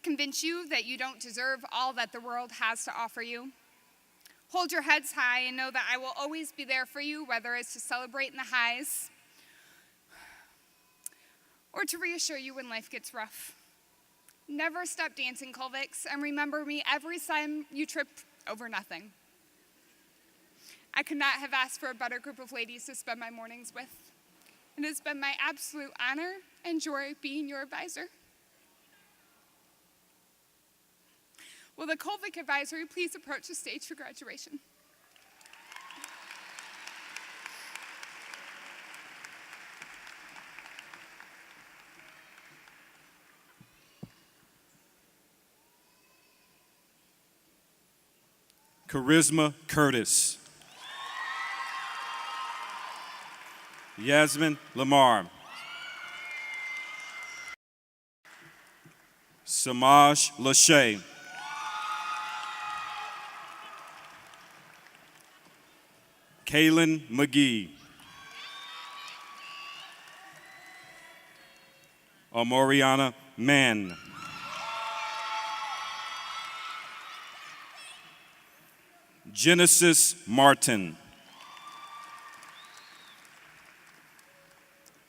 convince you that you don't deserve all that the world has to offer you. Hold your heads high and know that I will always be there for you, whether it's to celebrate in the highs or to reassure you when life gets rough. Never stop dancing, Kovacs, and remember me every time you trip over nothing. I could not have asked for a better group of ladies to spend my mornings with. It has been my absolute honor and joy being your advisor. Will the Kovac Advisory please approach the stage for graduation? Charisma Curtis. Yasmin Lamar. Samaj Lachey. Kaylin McGee. Amoriana Mann. Genesis Martin.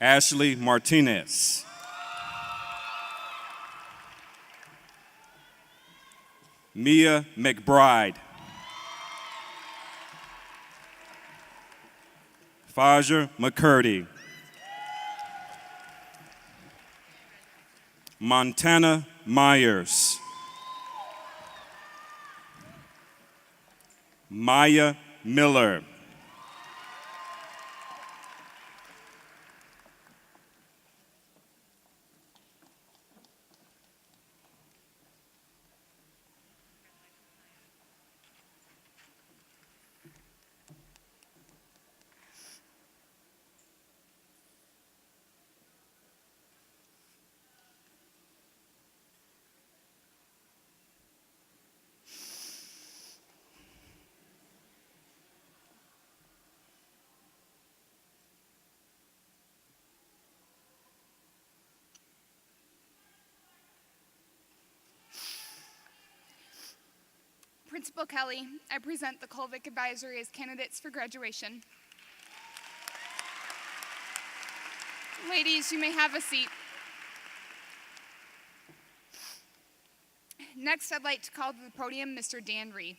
Ashley Martinez. Mia McBride. Faja McCurdy. Montana Myers. Maya Miller. Principal Kelly, I present the Kovac Advisory as candidates for graduation. Ladies, you may have a seat. Next, I'd like to call to the podium Mr. Dan Reid.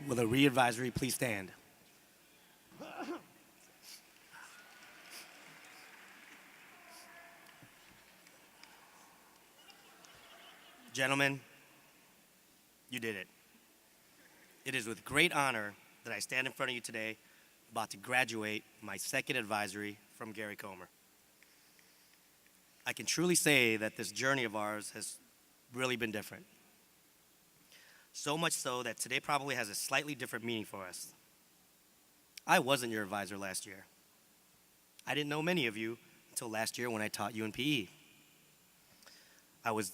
Will the Reid Advisory please stand? Gentlemen, you did it. It is with great honor that I stand in front of you today, about to graduate my second advisory from Gary COMER. I can truly say that this journey of ours has really been different. So much so that today probably has a slightly different meaning for us. I wasn't your advisor last year. I didn't know many of you until last year when I taught you in PE. I was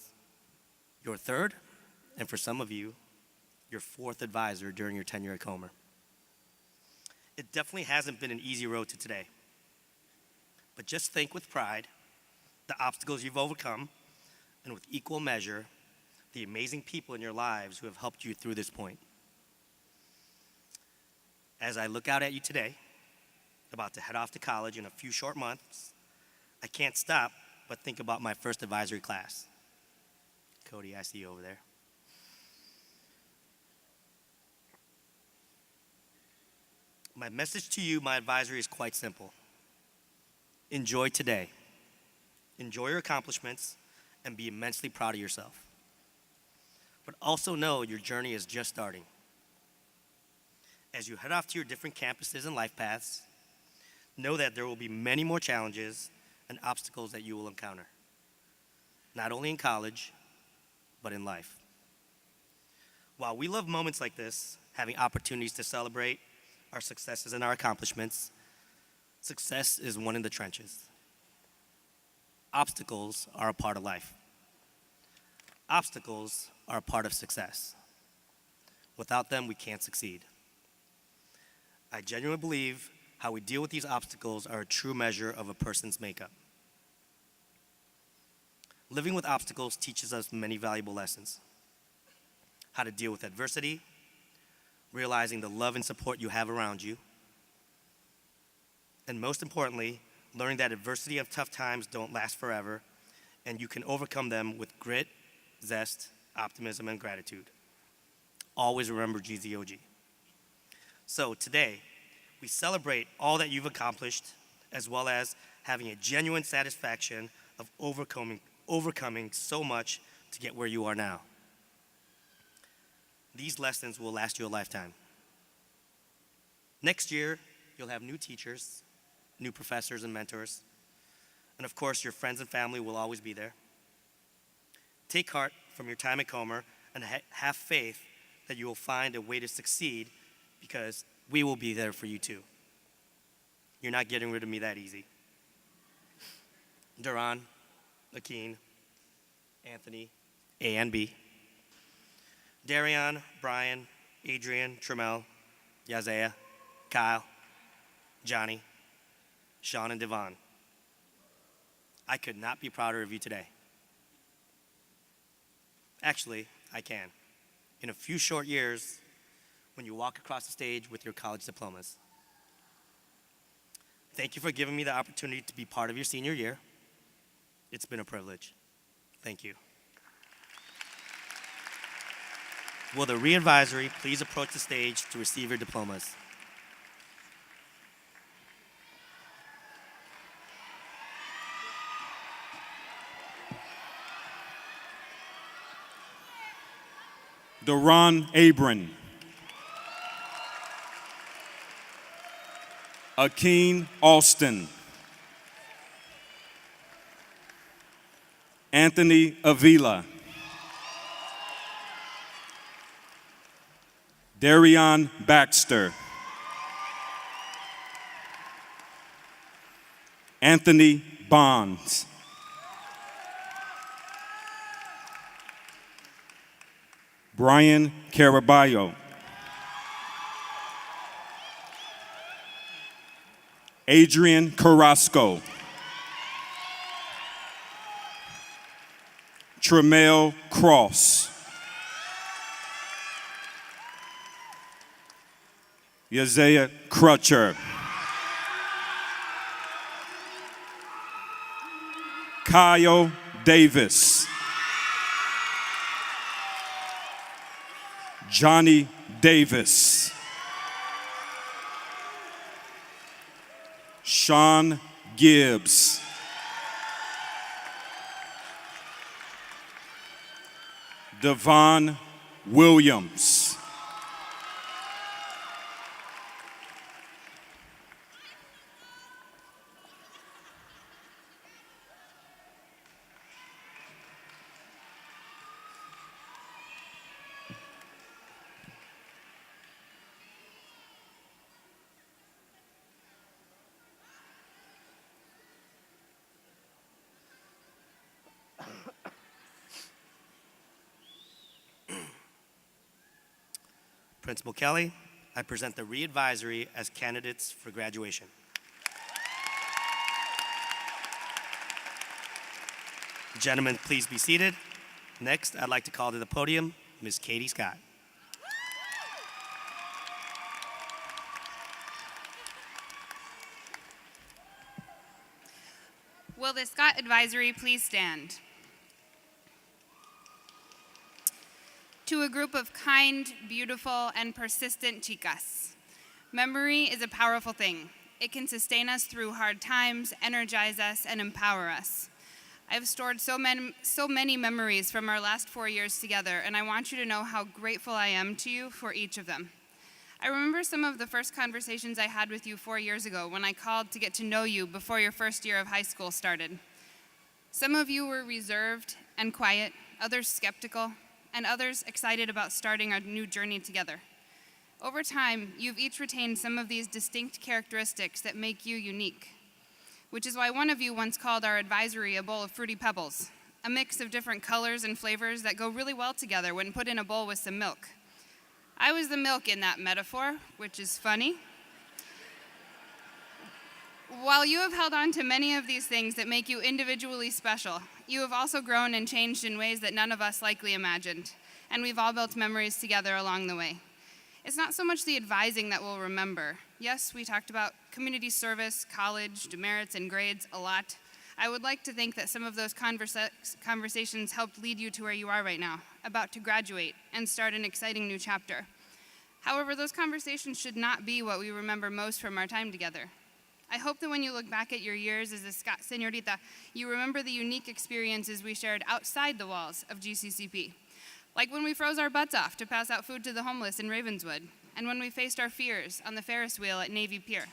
your third, and for some of you, your fourth advisor during your tenure at COMER. It definitely hasn't been an easy road to today. But just think with pride the obstacles you've overcome, and with equal measure, the amazing people in your lives who have helped you through this point. As I look out at you today, about to head off to college in a few short months, I can't stop but think about my first advisory class. Cody, I see you over there. My message to you, my advisory, is quite simple. Enjoy today. Enjoy your accomplishments and be immensely proud of yourself. But also know your journey is just starting. As you head off to your different campuses and life paths, know that there will be many more challenges and obstacles that you will encounter, not only in college, but in life. While we love moments like this, having opportunities to celebrate our successes and our accomplishments, success is won in the trenches. Obstacles are a part of life. Obstacles are a part of success. Without them, we can't succeed. I genuinely believe how we deal with these obstacles are a true measure of a person's makeup. Living with obstacles teaches us many valuable lessons. How to deal with adversity, realizing the love and support you have around you, and most importantly, learning that adversity and tough times don't last forever, and you can overcome them with grit, zest, optimism, and gratitude. Always remember GZOG. So today, we celebrate all that you've accomplished, as well as having a genuine satisfaction of overcoming so much to get where you are now. These lessons will last you a lifetime. Next year, you'll have new teachers, new professors and mentors, and of course, your friends and family will always be there. Take heart from your time at COMER and have faith that you will find a way to succeed, because we will be there for you too. You're not getting rid of me that easy. Duran, Akeen, Anthony, A and B, Darian, Brian, Adrian, Tramel, Yazaya, Kyle, Johnny, Sean, and Devon. I could not be prouder of you today. Actually, I can. In a few short years, when you walk across the stage with your college diplomas. Thank you for giving me the opportunity to be part of your senior year. It's been a privilege. Thank you. Will the re-advisory please approach the stage to receive your diplomas? Duran Abram. Akeen Alston. Anthony Avila. Darian Baxter. Anthony Bonds. Brian Caraballo. Adrian Carrasco. Tremel Cross. Yazaya Crutcher. Kyle Davis. Johnny Davis. Sean Gibbs. Devon Williams. Principal Kelly, I present the re-advisory as candidates for graduation. Gentlemen, please be seated. Next, I'd like to call to the podium Ms. Katie Scott. Will the Scott Advisory please stand? To a group of kind, beautiful, and persistent chicas. Memory is a powerful thing. It can sustain us through hard times, energize us, and empower us. I've stored so many memories from our last 4 years together, and I want you to know how grateful I am to you for each of them. I remember some of the first conversations I had with you 4 years ago when I called to get to know you before your first year of high school started. Some of you were reserved and quiet, others skeptical, and others excited about starting our new journey together. Over time, you've each retained some of these distinct characteristics that make you unique, which is why one of you once called our advisory a bowl of Fruity Pebbles, a mix of different colors and flavors that go really well together when put in a bowl with some milk. I was the milk in that metaphor, which is funny. While you have held on to many of these things that make you individually special, you have also grown and changed in ways that none of us likely imagined, and we've all built memories together along the way. It's not so much the advising that we'll remember. Yes, we talked about community service, college, demerits, and grades a lot. I would like to think that some of those conversations helped lead you to where you are right now, about to graduate and start an exciting new chapter. However, those conversations should not be what we remember most from our time together. I hope that when you look back at your years as a Scott Senorita, you remember the unique experiences we shared outside the walls of GCCP. Like when we froze our butts off to pass out food to the homeless in Ravenswood, and when we faced our fears on the Ferris wheel at Navy Pier.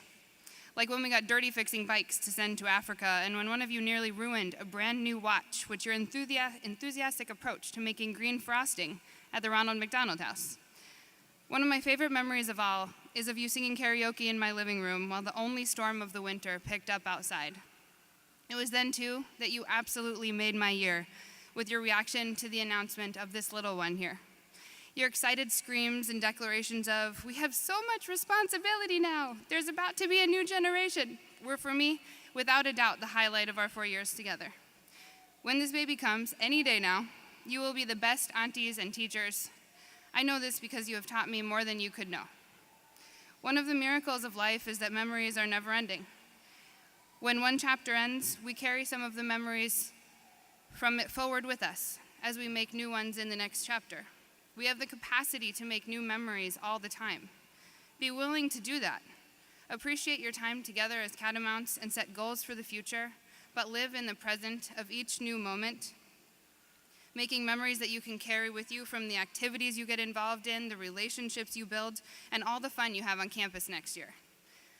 Like when we got dirty fixing bikes to send to Africa, and when one of you nearly ruined a brand new watch with your enthusiastic approach to making green frosting at the Ronald McDonald House. One of my favorite memories of all is of you singing karaoke in my living room while the only storm of the winter picked up outside. It was then, too, that you absolutely made my year with your reaction to the announcement of this little one here. Your excited screams and declarations of, "We have so much responsibility now. There's about to be a new generation," were for me, without a doubt, the highlight of our 4 years together. When this baby comes, any day now, you will be the best aunties and teachers. I know this because you have taught me more than you could know. One of the miracles of life is that memories are never ending. When one chapter ends, we carry some of the memories from it forward with us as we make new ones in the next chapter. We have the capacity to make new memories all the time. Be willing to do that. Appreciate your time together as catamounts and set goals for the future, but live in the present of each new moment, making memories that you can carry with you from the activities you get involved in, the relationships you build, and all the fun you have on campus next year.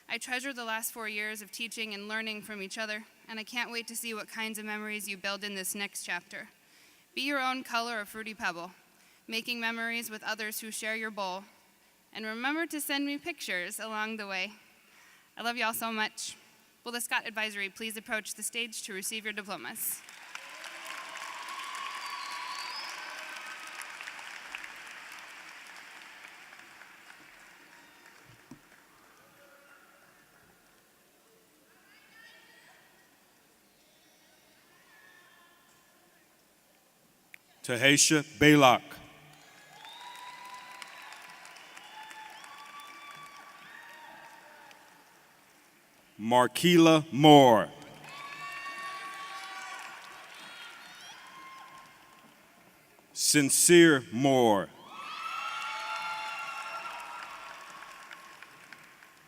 I treasure the last 4 years of teaching and learning from each other, and I can't wait to see what kinds of memories you build in this next chapter. Be your own color of Fruity Pebble, making memories with others who share your bowl, and remember to send me pictures along the way. I love you all so much. Will the Scott Advisory please approach the stage to receive your diplomas? Tahisha Balak. Markila Moore. Sincere Moore.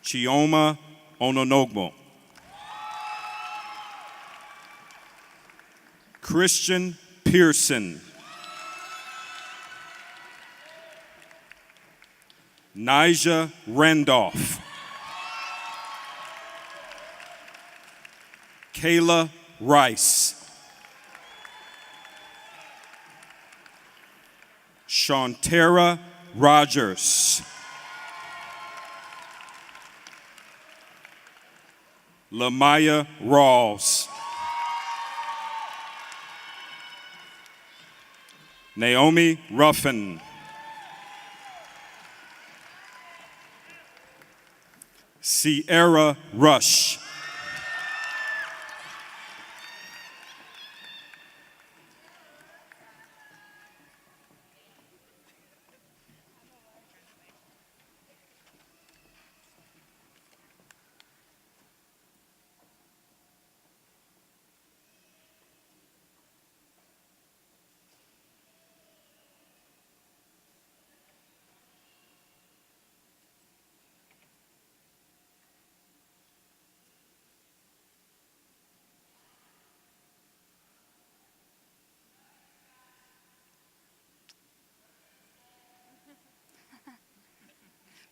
Chioma Ononogbo. Christian Pearson. Nija Randolph. Kayla Rice. Shantara Rogers. Lamaya Rawls. Naomi Ruffin. Sierra Rush.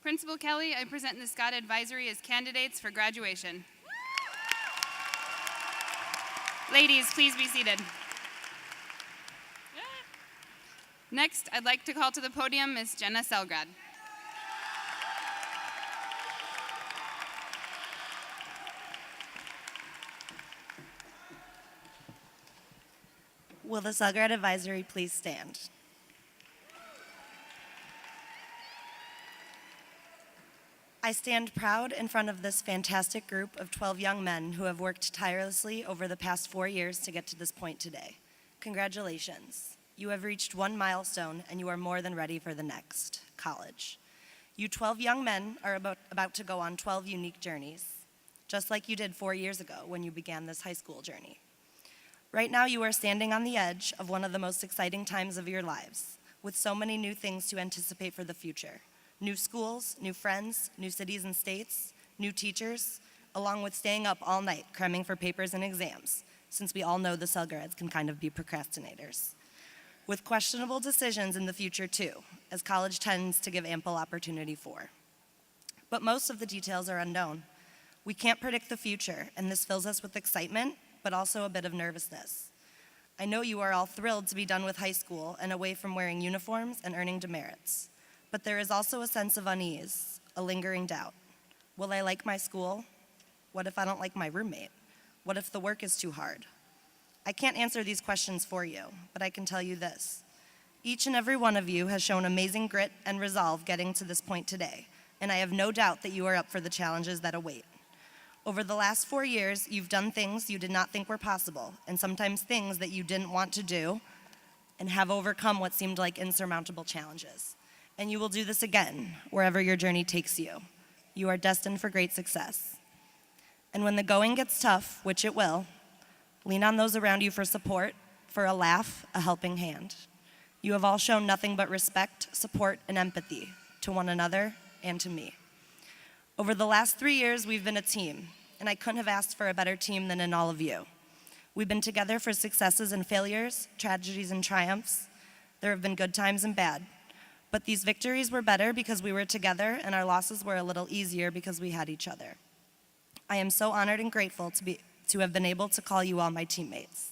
Principal Kelly, I present the Scott Advisory as candidates for graduation. Ladies, please be seated. Next, I'd like to call to the podium Ms. Jenna Selgrad. Will the Selgrad Advisory please stand? I stand proud in front of this fantastic group of 12 young men who have worked tirelessly over the past 4 years to get to this point today. Congratulations. You have reached one milestone and you are more than ready for the next, college. You 12 young men are about to go on 12 unique journeys, just like you did 4 years ago when you began this high school journey. Right now you are standing on the edge of one of the most exciting times of your lives, with so many new things to anticipate for the future. New schools, new friends, new cities and states, new teachers, along with staying up all night cramming for papers and exams, since we all know the Selgrads can kind of be procrastinators. With questionable decisions in the future too, as college tends to give ample opportunity for. But most of the details are unknown. We can't predict the future, and this fills us with excitement, but also a bit of nervousness. I know you are all thrilled to be done with high school and away from wearing uniforms and earning demerits. But there is also a sense of unease, a lingering doubt. Will I like my school? What if I don't like my roommate? What if the work is too hard? I can't answer these questions for you, but I can tell you this. Each and every one of you has shown amazing grit and resolve getting to this point today, and I have no doubt that you are up for the challenges that await. Over the last 4 years, you've done things you did not think were possible, and sometimes things that you didn't want to do, and have overcome what seemed like insurmountable challenges. And you will do this again, wherever your journey takes you. You are destined for great success. And when the going gets tough, which it will, lean on those around you for support, for a laugh, a helping hand. You have all shown nothing but respect, support, and empathy to one another and to me. Over the last 3 years, we've been a team, and I couldn't have asked for a better team than in all of you. We've been together for successes and failures, tragedies and triumphs. There have been good times and bad. But these victories were better because we were together, and our losses were a little easier because we had each other. I am so honored and grateful to have been able to call you all my teammates.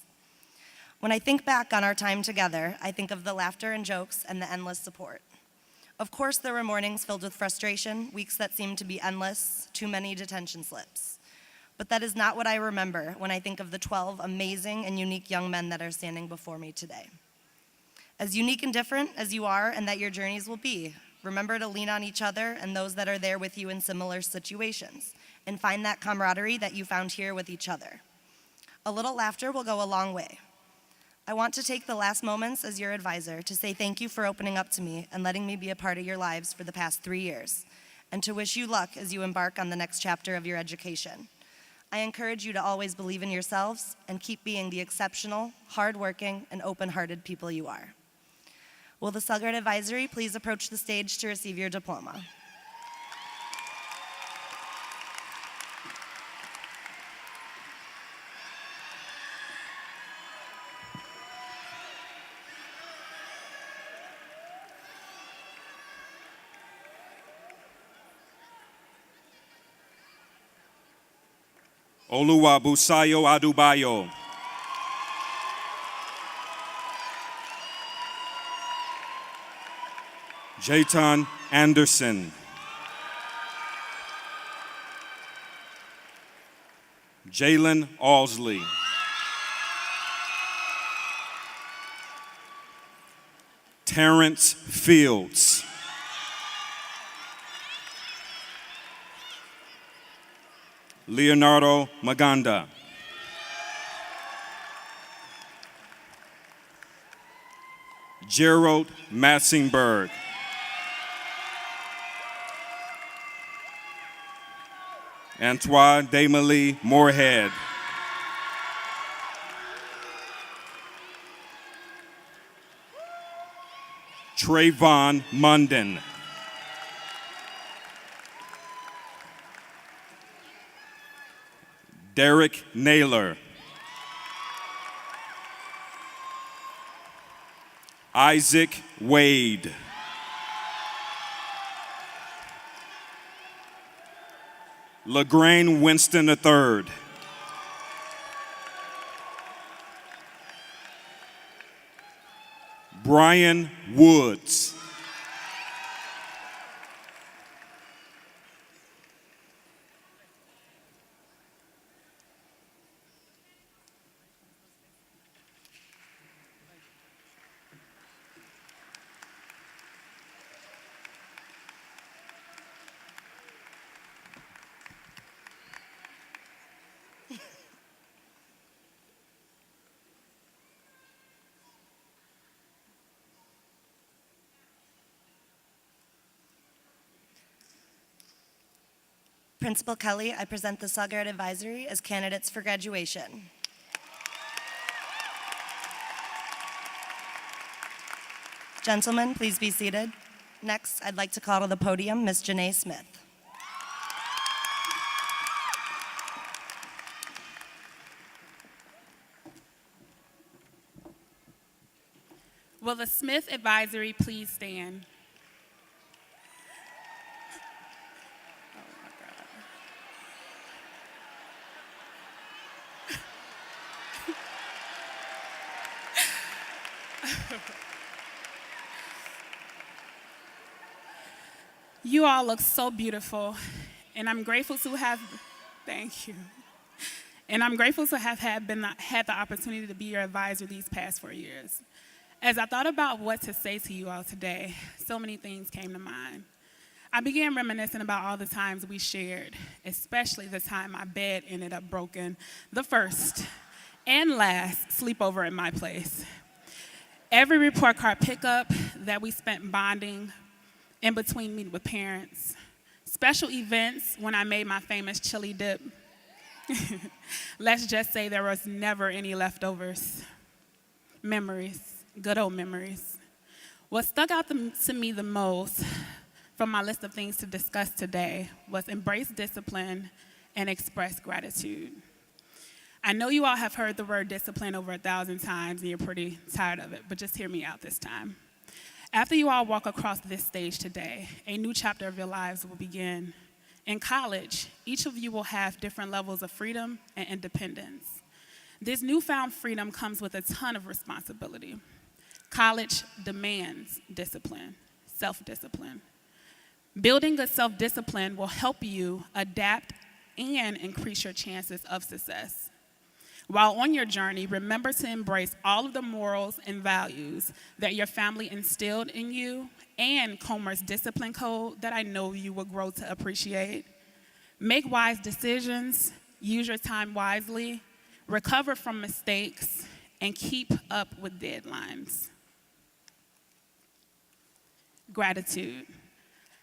When I think back on our time together, I think of the laughter and jokes and the endless support. Of course, there were mornings filled with frustration, weeks that seemed to be endless, too many detention slips. But that is not what I remember when I think of the 12 amazing and unique young men that are standing before me today. As unique and different as you are and that your journeys will be, remember to lean on each other and those that are there with you in similar situations, and find that camaraderie that you found here with each other. A little laughter will go a long way. I want to take the last moments as your advisor to say thank you for opening up to me and letting me be a part of your lives for the past 3 years, and to wish you luck as you embark on the next chapter of your education. I encourage you to always believe in yourselves and keep being the exceptional, hardworking, and open-hearted people you are. Will the Selgrad Advisory please approach the stage to receive your diploma? Oluwabusayo Adubayo. Jayton Anderson. Jalen Alsley. Terrence Fields. Leonardo Maganda. Gerald Massingberg. Antoine Demalie Moorhead. Trayvon Munden. Derek Naylor. Isaac Wade. LaGraine Winston III. Brian Woods. Principal Kelly, I present the Grad Advisory as candidates for graduation. Gentlemen, please be seated. Next, I'd like to call to the podium Ms. Janae Smith. Will the Smith Advisory please stand? You all look so beautiful, and I'm grateful to have, thank you. And I'm grateful to have had the opportunity to be your advisor these past 4 years. As I thought about what to say to you all today, so many things came to mind. I began reminiscing about all the times we shared, especially the time my bed ended up broken, the first and last sleepover at my place. Every report card pickup that we spent bonding, in between meeting with parents, special events when I made my famous chili dip. Let's just say there was never any leftovers. Memories, good old memories. What stuck out to me the most from my list of things to discuss today was embrace discipline and express gratitude. I know you all have heard the word discipline over 1,000 times and you're pretty tired of it, but just hear me out this time. After you all walk across this stage today, a new chapter of your lives will begin. In college, each of you will have different levels of freedom and independence. This newfound freedom comes with a ton of responsibility. College demands discipline, self-discipline. Building good self-discipline will help you adapt and increase your chances of success. While on your journey, remember to embrace all of the morals and values that your family instilled in you and COMER's discipline code that I know you will grow to appreciate. Make wise decisions, use your time wisely, recover from mistakes, and keep up with deadlines. Gratitude.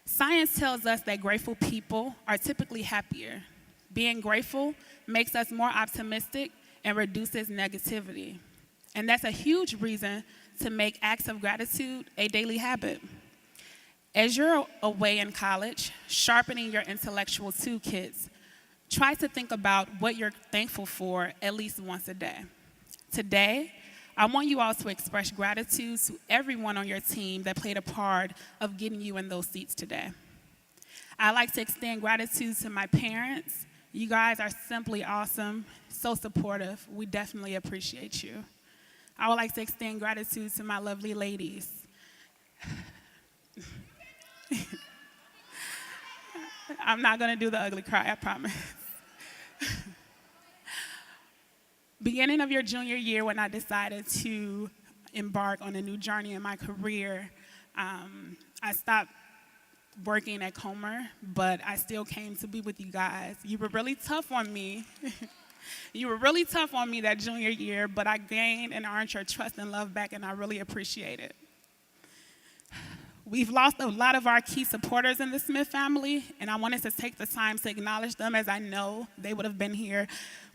Science tells us that grateful people are typically happier. Being grateful makes us more optimistic and reduces negativity. And that's a huge reason to make acts of gratitude a daily habit. As you're away in college, sharpening your intellectual toolkits, try to think about what you're thankful for at least once a day. Today, I want you all to express gratitude to everyone on your team that played a part of getting you in those seats today. I'd like to extend gratitude to my parents. You guys are simply awesome, so supportive. We definitely appreciate you. I would like to extend gratitude to my lovely ladies. I'm not going to do the ugly cry, I promise. Beginning of your junior year, when I decided to embark on a new journey in my career, I stopped working at COMER, but I still came to be with you guys. You were really tough on me. You were really tough on me that junior year, but I gained and earned your trust and love back, and I really appreciate it. We've lost a lot of our key supporters in the Smith family, and I wanted to take the time to acknowledge them, as I know they would have been here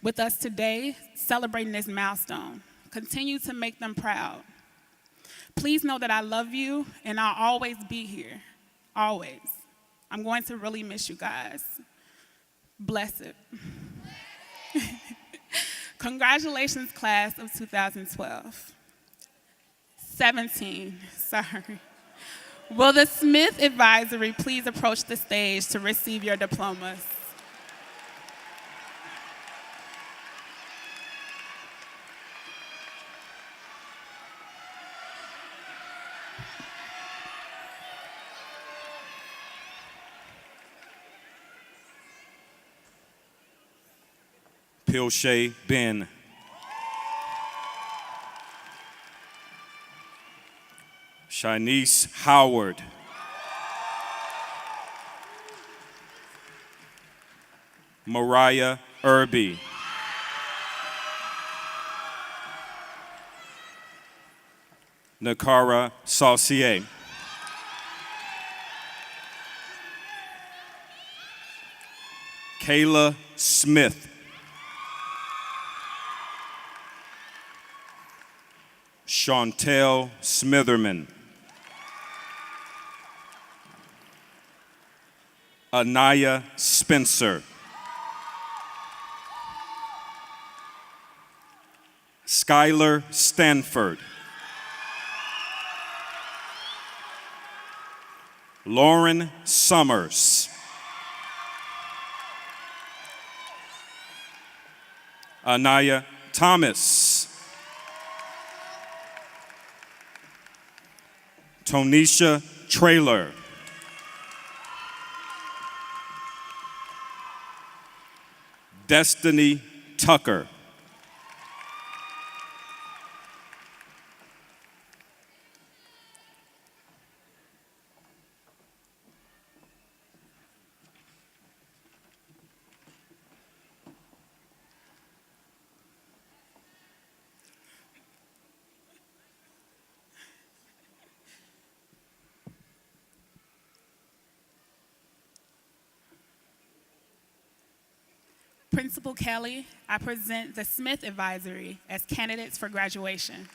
with us today celebrating this milestone. Continue to make them proud. Please know that I love you, and I'll always be here, always. I'm going to really miss you guys. Bless it. Congratulations, class of 2012. 17, sorry. Will the Smith Advisory please approach the stage to receive your diplomas? Pilshay Ben. Shanice Howard. Mariah Irby. Nakara Saucier. Kayla Smith. Chantel Smitherman. Anaya Spencer. Skylar Stanford. Lauren Summers. Anaya Thomas. Tonisha Trailer. Destiny Tucker. Principal Kelly, I present the Smith Advisory as candidates for graduation.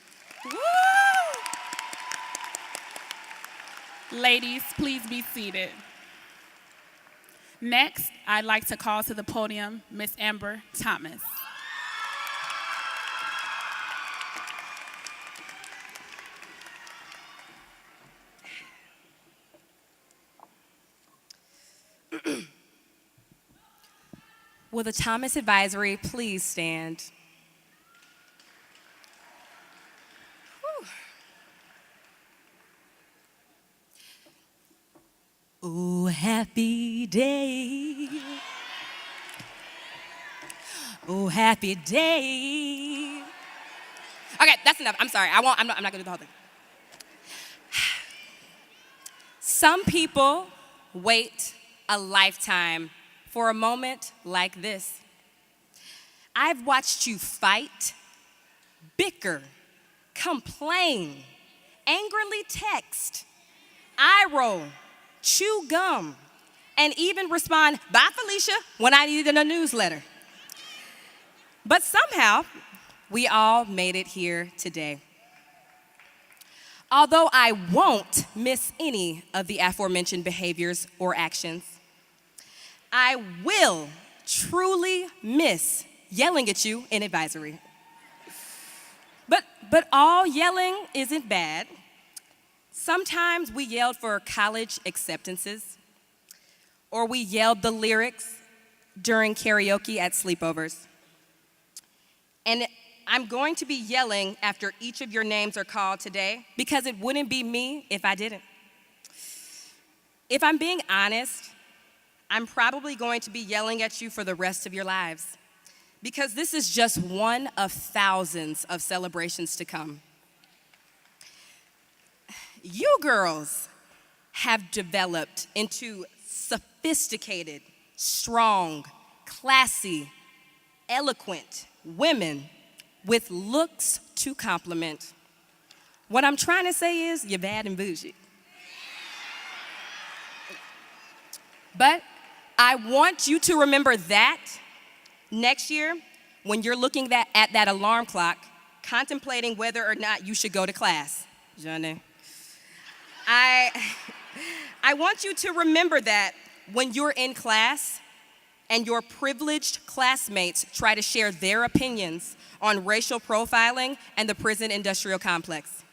Ladies, please be seated. Next, I'd like to call to the podium Miss Amber Thomas. Will the Thomas Advisory please stand? Oh, happy day. Oh, happy day. Okay, that's enough. I'm sorry. I'm not gonna do the whole thing. Some people wait a lifetime for a moment like this. I've watched you fight, bicker, complain, angrily text, eye roll, chew gum, and even respond, "Bye, Felicia," when I needed a newsletter. But somehow, we all made it here today. Although I won't miss any of the aforementioned behaviors or actions, I will truly miss yelling at you in advisory. But all yelling isn't bad. Sometimes we yelled for college acceptances, or we yelled the lyrics during karaoke at sleepovers. And I'm going to be yelling after each of your names are called today because it wouldn't be me if I didn't. If I'm being honest, I'm probably going to be yelling at you for the rest of your lives because this is just one of thousands of celebrations to come. You girls have developed into sophisticated, strong, classy, eloquent women with looks to compliment. What I'm trying to say is you're bad and bougie. But I want you to remember that next year when you're looking at that alarm clock, contemplating whether or not you should go to class. Johnny. I want you to remember that when you're in class and your privileged classmates try to share their opinions on racial profiling and the prison industrial complex.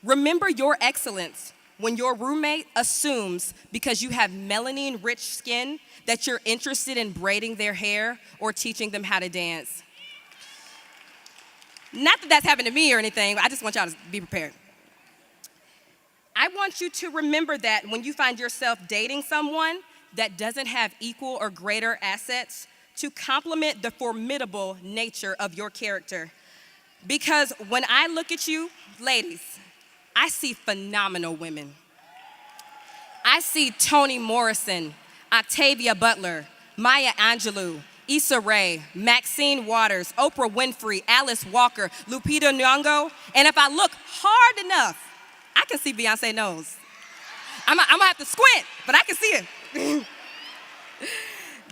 Remember your excellence when your roommate assumes because you have melanin-rich skin that you're interested in braiding their hair or teaching them how to dance. Not that that's happened to me or anything, I just want y'all to be prepared. I want you to remember that when you find yourself dating someone that doesn't have equal or greater assets, to complement the formidable nature of your character. Because when I look at you, ladies, I see phenomenal women. I see Toni Morrison, Octavia Butler, Maya Angelou, Issa Rae, Maxine Waters, Oprah Winfrey, Alice Walker, Lupita Nyong'o, and if I look hard enough, I can see Beyonce's nose. I'm gonna have to squint, but I can see it.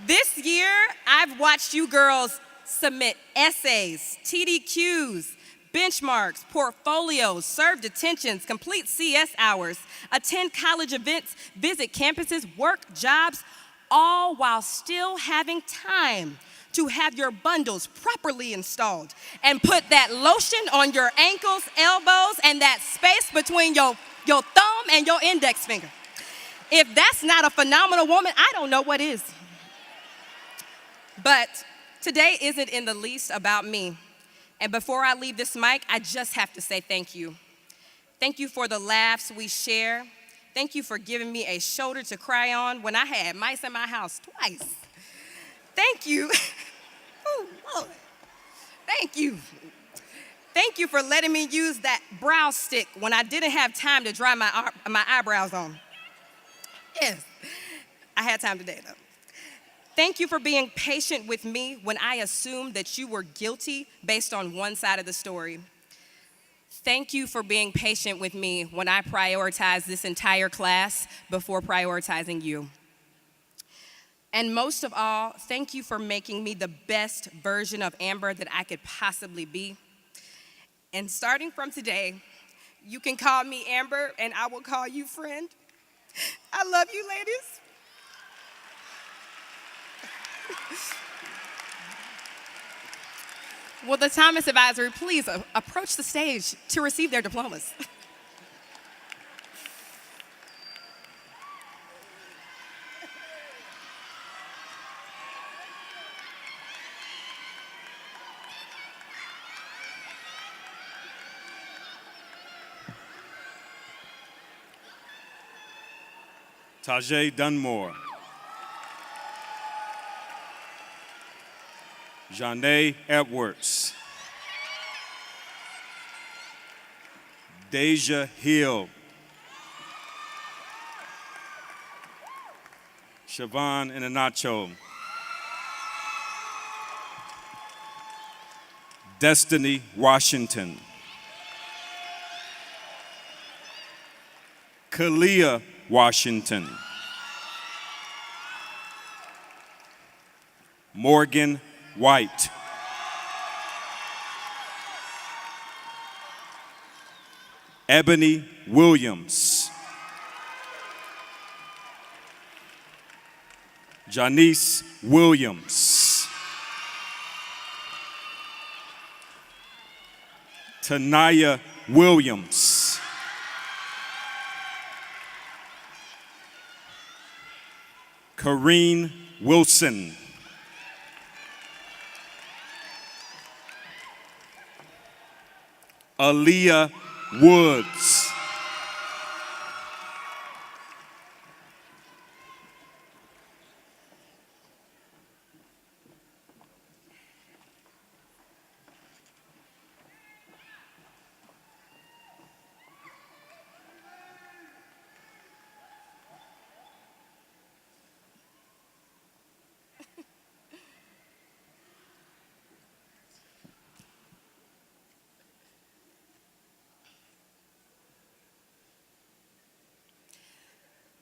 This year, I've watched you girls submit essays, TDQs, benchmarks, portfolios, serve detentions, complete CS hours, attend college events, visit campuses, work jobs, all while still having time to have your bundles properly installed and put that lotion on your ankles, elbows, and that space between your thumb and your index finger. If that's not a phenomenal woman, I don't know what is. But today isn't in the least about me. And before I leave this mic, I just have to say thank you. Thank you for the laughs we share. Thank you for giving me a shoulder to cry on when I had mice in my house twice. Thank you. Oh, Lord. Thank you. Thank you for letting me use that brow stick when I didn't have time to dry my eyebrows on. Yes, I had time today, though. Thank you for being patient with me when I assumed that you were guilty based on one side of the story. Thank you for being patient with me when I prioritized this entire class before prioritizing you. And most of all, thank you for making me the best version of Amber that I could possibly be. And starting from today, you can call me Amber and I will call you friend. I love you, ladies. Will the Thomas Advisory please approach the stage to receive their diplomas? Tajay Dunmore. Janae Edwards. Deja Hill. Siobhan Inanacho. Destiny Washington. Kalia Washington. Morgan White. Ebony Williams. Janice Williams. Tanaya Williams. Kareen Wilson. Aaliyah Woods.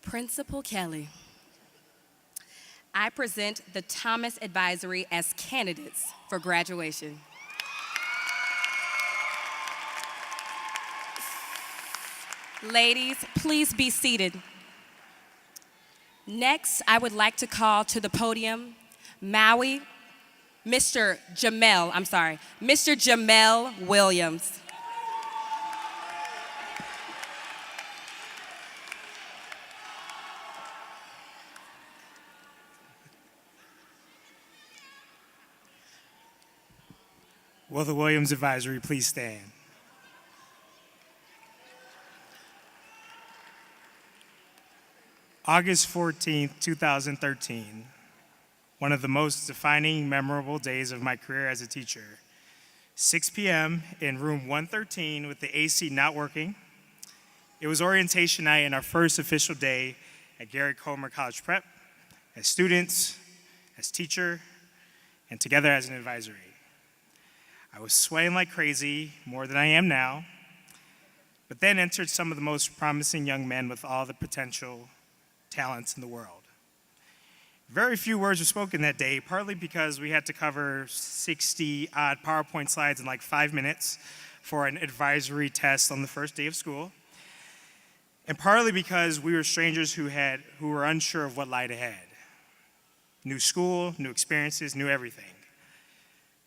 Principal Kelly, I present the Thomas Advisory as candidates for graduation. Ladies, please be seated. Next, I would like to call to the podium Mr. Jamel Williams. Will the Williams Advisory please stand? August 14th, 2013, one of the most defining, memorable days of my career as a teacher. 6 p.m. in room 113 with the AC not working. It was orientation night and our first official day at COMER College Prep, as students, as teacher, and together as an advisory. I was sweating like crazy, more than I am now, but then entered some of the most promising young men with all the potential talents in the world. Very few words were spoken that day, partly because we had to cover 60-odd PowerPoint slides in like 5 minutes for an advisory test on the first day of school, and partly because we were strangers who were unsure of what lied ahead. New school, new experiences, new everything.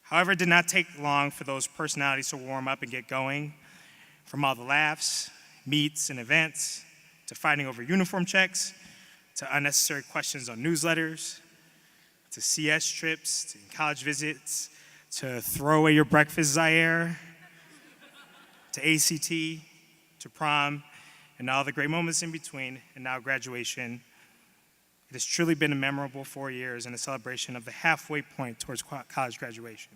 However, it did not take long for those personalities to warm up and get going, from all the laughs, meets, and events, to fighting over uniform checks, to unnecessary questions on newsletters, to CS trips, to college visits, to throw away your breakfast, Zaire, to ACT, to prom, and all the great moments in between, and now graduation. It has truly been a memorable 4 years and a celebration of the halfway point towards college graduation.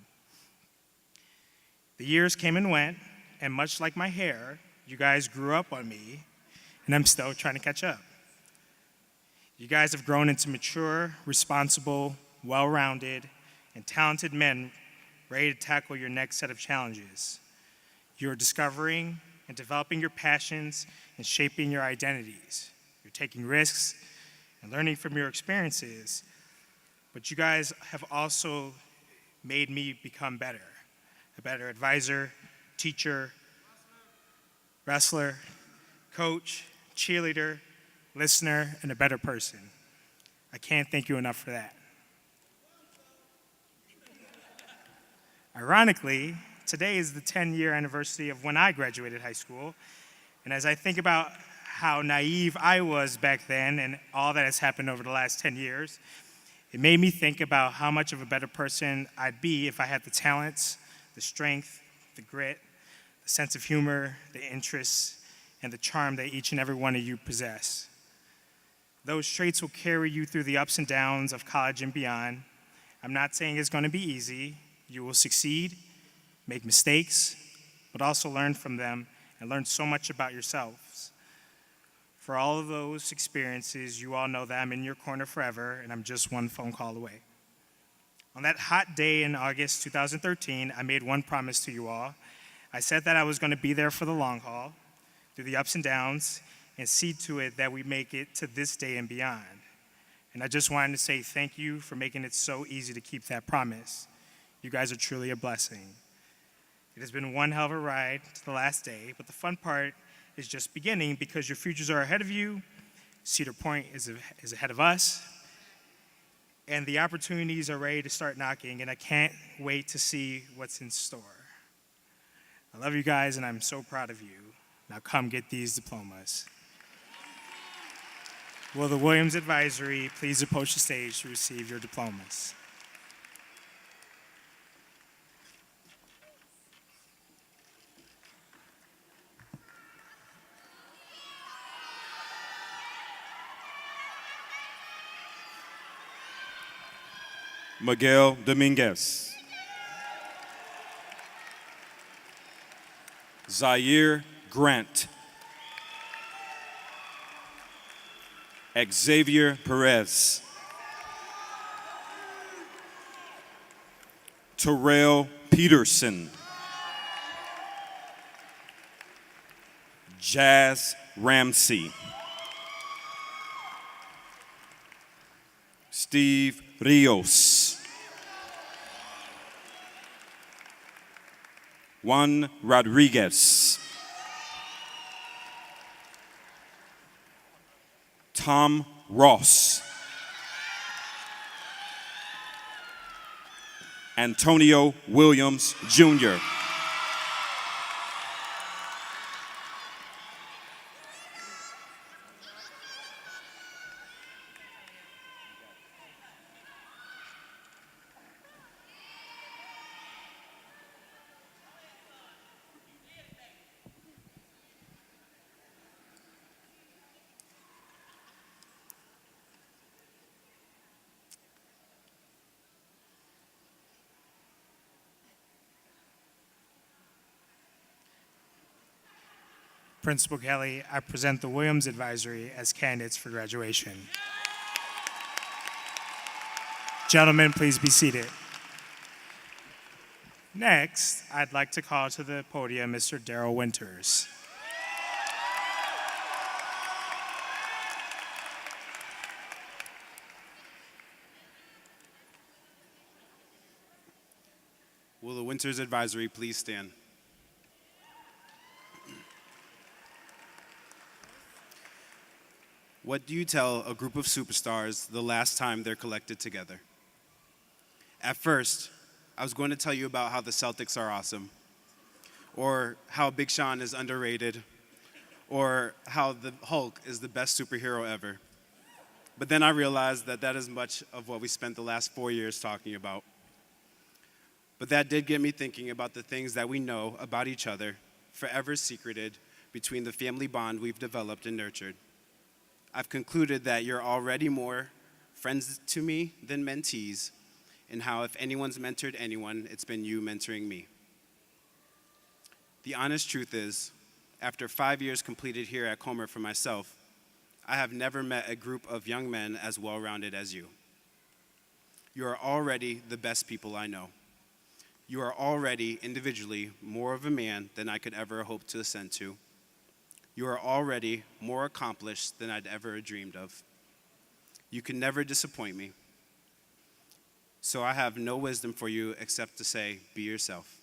The years came and went, and much like my hair, you guys grew up on me, and I'm still trying to catch up. You guys have grown into mature, responsible, well-rounded, and talented men ready to tackle your next set of challenges. You're discovering and developing your passions and shaping your identities. You're taking risks and learning from your experiences, but you guys have also made me become better, a better advisor, teacher, wrestler, coach, cheerleader, listener, and a better person. I can't thank you enough for that. Ironically, today is the 10-year anniversary of when I graduated high school, and as I think about how naive I was back then and all that has happened over the last 10 years, it made me think about how much of a better person I'd be if I had the talents, the strength, the grit, the sense of humor, the interests, and the charm that each and every one of you possess. Those traits will carry you through the ups and downs of college and beyond. I'm not saying it's going to be easy. You will succeed, make mistakes, but also learn from them and learn so much about yourselves. For all of those experiences, you all know that I'm in your corner forever, and I'm just one phone call away. On that hot day in August 2013, I made one promise to you all. I said that I was going to be there for the long haul, through the ups and downs, and see to it that we make it to this day and beyond. And I just wanted to say thank you for making it so easy to keep that promise. You guys are truly a blessing. It has been one hell of a ride to the last day, but the fun part is just beginning because your futures are ahead of you, Cedar Point is ahead of us, and the opportunities are ready to start knocking, and I can't wait to see what's in store. I love you guys, and I'm so proud of you. Now come get these diplomas. Will the Williams Advisory please approach the stage to receive your diplomas? Miguel Dominguez. Zaire Grant. Xavier Perez. Terrell Peterson. Jazz Ramsey. Steve Rios. Juan Rodriguez. Tom Ross. Antonio Williams, Jr. Principal Kelly, I present the Williams Advisory as candidates for graduation. Gentlemen, please be seated. Next, I'd like to call to the podium Mr. Darrell Winters. Will the Winters Advisory please stand? What do you tell a group of superstars the last time they're collected together? At first, I was going to tell you about how the Celtics are awesome, or how Big Sean is underrated, or how the Hulk is the best superhero ever. But then I realized that that is much of what we spent the last 4 years talking about. But that did get me thinking about the things that we know about each other, forever secreted between the family bond we've developed and nurtured. I've concluded that you're already more friends to me than mentees, and how if anyone's mentored anyone, it's been you mentoring me. The honest truth is, after 5 years completed here at COMER for myself, I have never met a group of young men as well-rounded as you. You are already the best people I know. You are already individually more of a man than I could ever hope to ascend to. You are already more accomplished than I'd ever dreamed of. You can never disappoint me. So I have no wisdom for you except to say, be yourself.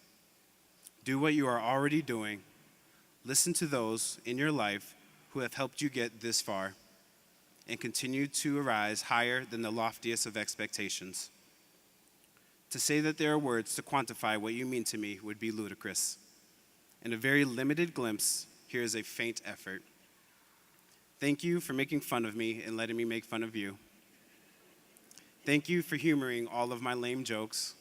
Do what you are already doing. Listen to those in your life who have helped you get this far, and continue to rise higher than the loftiest of expectations. To say that there are words to quantify what you mean to me would be ludicrous. In a very limited glimpse, here is a faint effort. Thank you for making fun of me and letting me make fun of you. Thank you for humoring all of my lame jokes.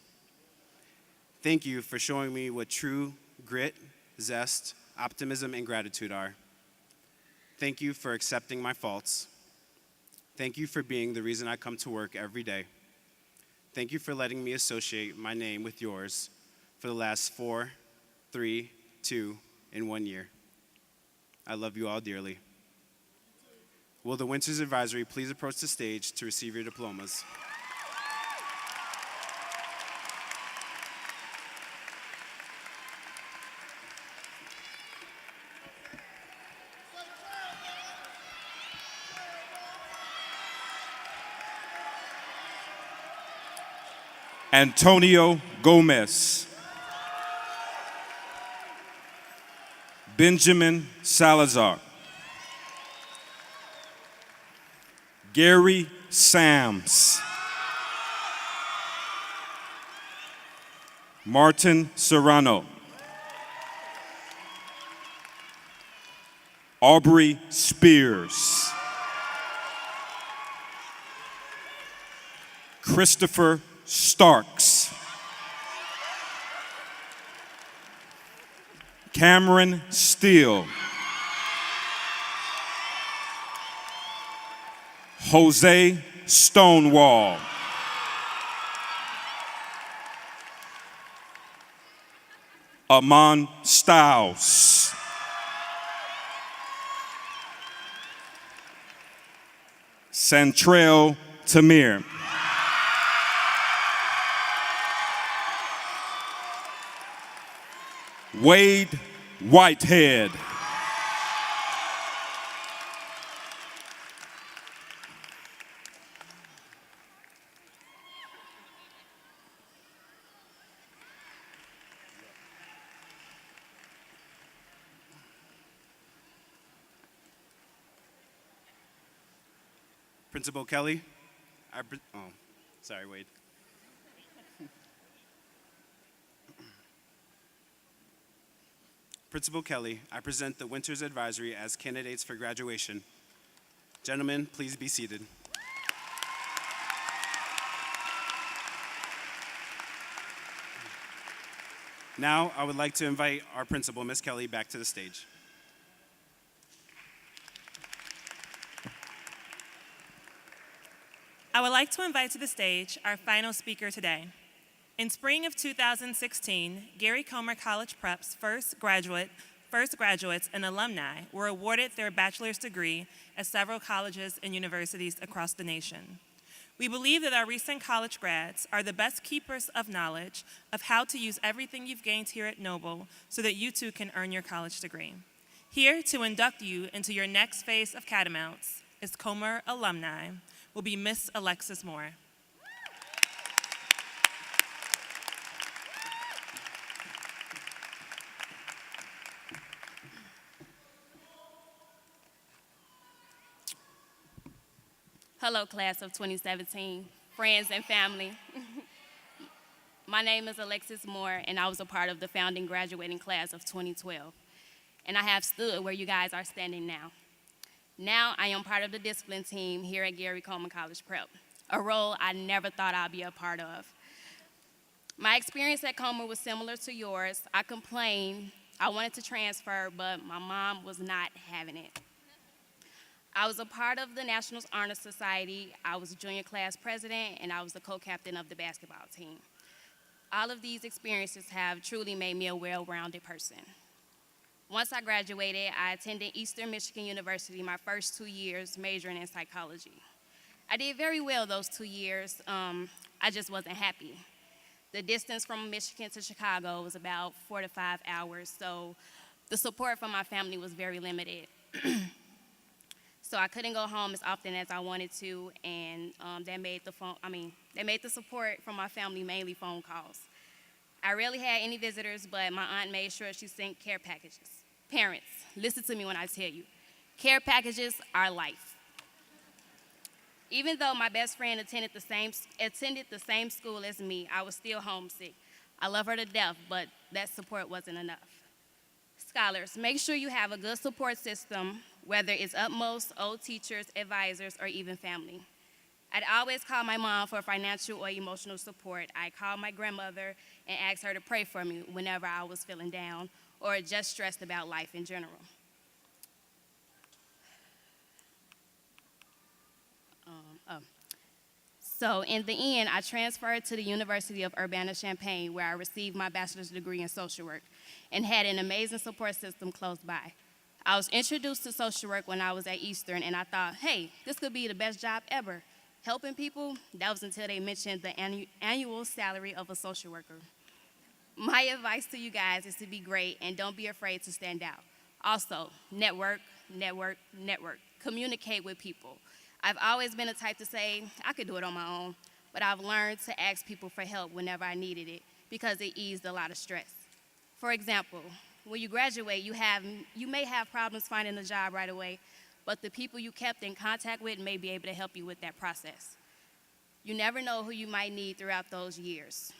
Thank you for showing me what true grit, zest, optimism, and gratitude are. Thank you for accepting my faults. Thank you for being the reason I come to work every day. Thank you for letting me associate my name with yours for the last 4, 3, 2, and 1 year. I love you all dearly. Will the Winters Advisory please approach the stage to receive your diplomas? Antonio Gomez. Benjamin Salazar. Gary Sams. Martin Serrano. Aubrey Spears. Christopher Starks. Cameron Steele. Jose Stonewall. Amon Stiles. Santrell Tamir. Wade Whitehead. Principal Kelly, sorry, Wade. Principal Kelly, I present the Winters Advisory as candidates for graduation. Gentlemen, please be seated. Now, I would like to invite our principal, Ms. Kelly, back to the stage. I would like to invite to the stage our final speaker today. In spring of 2016, Gary Comer College Prep's first graduates and alumni were awarded their bachelor's degree at several colleges and universities across the nation. We believe that our recent college grads are the best keepers of knowledge of how to use everything you've gained here at Noble so that you too can earn your college degree. Here to induct you into your next phase of Catamounts is COMER alumni, will be Miss Alexis Moore. Hello, class of 2017, friends and family. My name is Alexis Moore, and I was a part of the founding graduating class of 2012. And I have stood where you guys are standing now. Now I am part of the discipline team here at Gary Coleman College Prep, a role I never thought I'd be a part of. My experience at COMER was similar to yours. I complained, I wanted to transfer, but my mom was not having it. I was a part of the National Honor Society, I was a junior class president, and I was the co-captain of the basketball team. All of these experiences have truly made me a well-rounded person. Once I graduated, I attended Eastern Michigan University my first 2 years, majoring in psychology. I did very well those 2 years. I just wasn't happy. The distance from Michigan to Chicago was about 4 to 5 hours, so the support from my family was very limited. So I couldn't go home as often as I wanted to, and that made the support from my family mainly phone calls. I rarely had any visitors, but my aunt made sure she sent care packages. Parents, listen to me when I tell you, care packages are life. Even though my best friend attended the same school as me, I was still homesick. I love her to death, but that support wasn't enough. Scholars, make sure you have a good support system, whether it's utmost, old teachers, advisors, or even family. I'd always call my mom for financial or emotional support. I'd call my grandmother and ask her to pray for me whenever I was feeling down or just stressed about life in general. So in the end, I transferred to the University of Urbana-Champaign, where I received my bachelor's degree in social work and had an amazing support system close by. I was introduced to social work when I was at Eastern, and I thought, hey, this could be the best job ever. Helping people, that was until they mentioned the annual salary of a social worker. My advice to you guys is to be great and don't be afraid to stand out. Also, network, network, network. Communicate with people. I've always been the type to say, I could do it on my own, but I've learned to ask people for help whenever I needed it because it eased a lot of stress. For example, when you graduate, you may have problems finding a job right away, but the people you kept in contact with may be able to help you with that process. You never know who you might need throughout those years.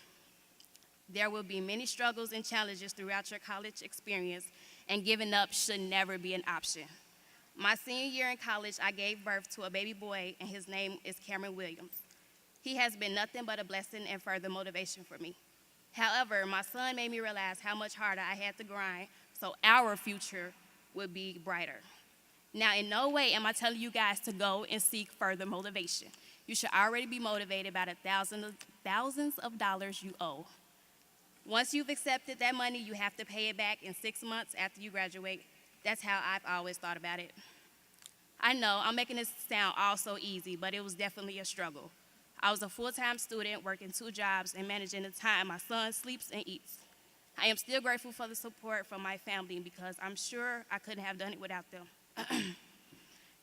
There will be many struggles and challenges throughout your college experience, and giving up should never be an option. My senior year in college, I gave birth to a baby boy, and his name is Cameron Williams. He has been nothing but a blessing and further motivation for me. However, my son made me realize how much harder I had to grind so our future would be brighter. Now, in no way am I telling you guys to go and seek further motivation. You should already be motivated by the thousands of dollars you owe. Once you've accepted that money, you have to pay it back in 6 months after you graduate. That's how I've always thought about it. I know I'm making this sound all so easy, but it was definitely a struggle. I was a full-time student working 2 jobs and managing the time my son sleeps and eats. I am still grateful for the support from my family because I'm sure I couldn't have done it without them.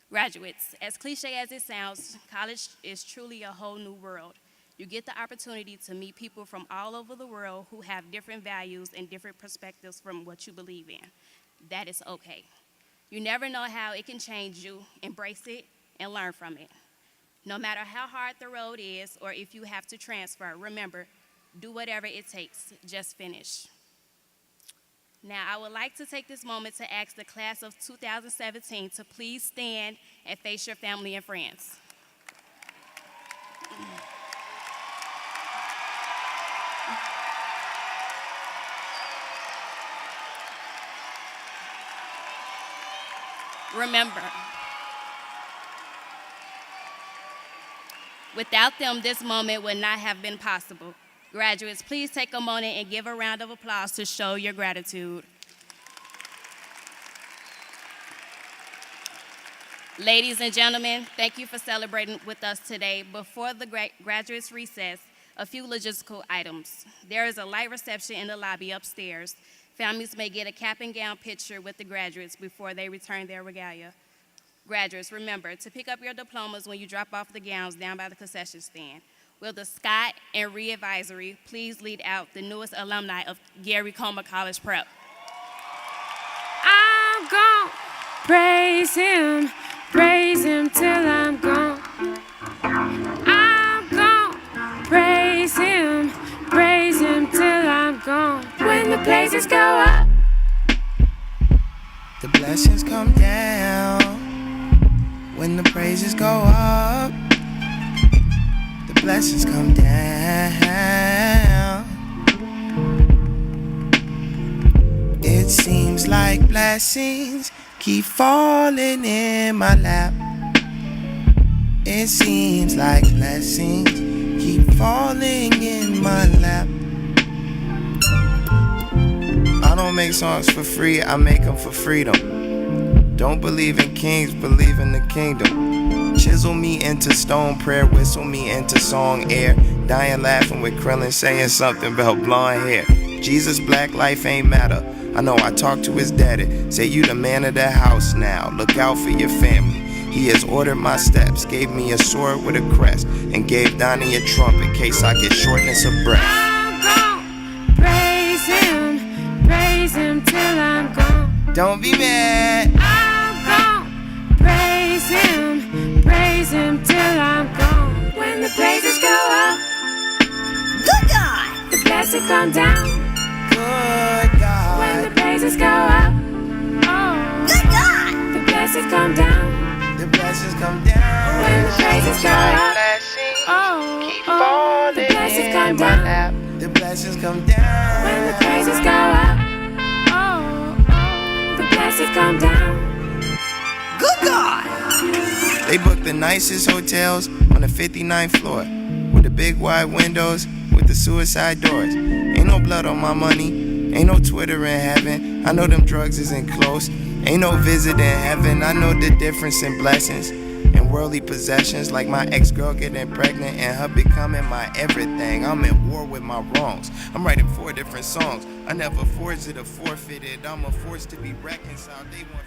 Graduates, as cliche as it sounds, college is truly a whole new world. You get the opportunity to meet people from all over the world who have different values and different perspectives from what you believe in. That is okay. You never know how it can change you. Embrace it and learn from it. No matter how hard the road is or if you have to transfer, remember, do whatever it takes. Just finish. Now, I would like to take this moment to ask the class of 2017 to please stand and face your family and friends. Remember, without them, this moment would not have been possible. Graduates, please take a moment and give a round of applause to show your gratitude. Ladies and gentlemen, thank you for celebrating with us today. Before the graduates recess, a few logistical items. There is a light reception in the lobby upstairs. Families may get a cap and gown picture with the graduates before they return their regalia. Graduates, remember to pick up your diplomas when you drop off the gowns down by the concession stand. Will the Scott and Reid Advisory please lead out the newest alumni of Gary Coleman College Prep? I'm gone, praise him till I'm gone. praises go up, the blessings come down. When the praises go up, the blessings come down. It seems like blessings keep falling in my lap. It seems like blessings keep falling in my lap. I don't make songs for free, I make them for freedom. Don't believe in kings, believe in the kingdom. Chisel me into stone, prayer whistle me into song air. Dying laughing with Krillin saying something about blonde hair. Jesus, black life ain't matter. I know I talked to his daddy, say you the man of the house now. Look out for your family. He has ordered my steps, gave me a sword with a crest, and gave Donnie a trump in case I get shortness of breath. I'm gon' praise him till I'm gone. Don't be mad. I'm gon' praise him till I'm gone. When the praises go up, good God, the blessings come down. Good God. When the praises go up, oh, good God, the blessings come down. The blessings come down. When the praises go up, oh, the blessings come down. The blessings come down. When the praises go up, oh, the blessings come down. Good God. They booked the nicest hotels on the 59th floor, with the big wide windows with the suicide doors. Ain't no blood on my money, ain't no Twitter in heaven. I know them drugs isn't close, ain't no visit in heaven. I know the difference in blessings and worldly possessions, like my ex-girl getting pregnant and her becoming my everything. I'm at war with my wrongs. I'm writing 4 different songs. I never forged it or forfeited. I'm a force to be reconciled. They want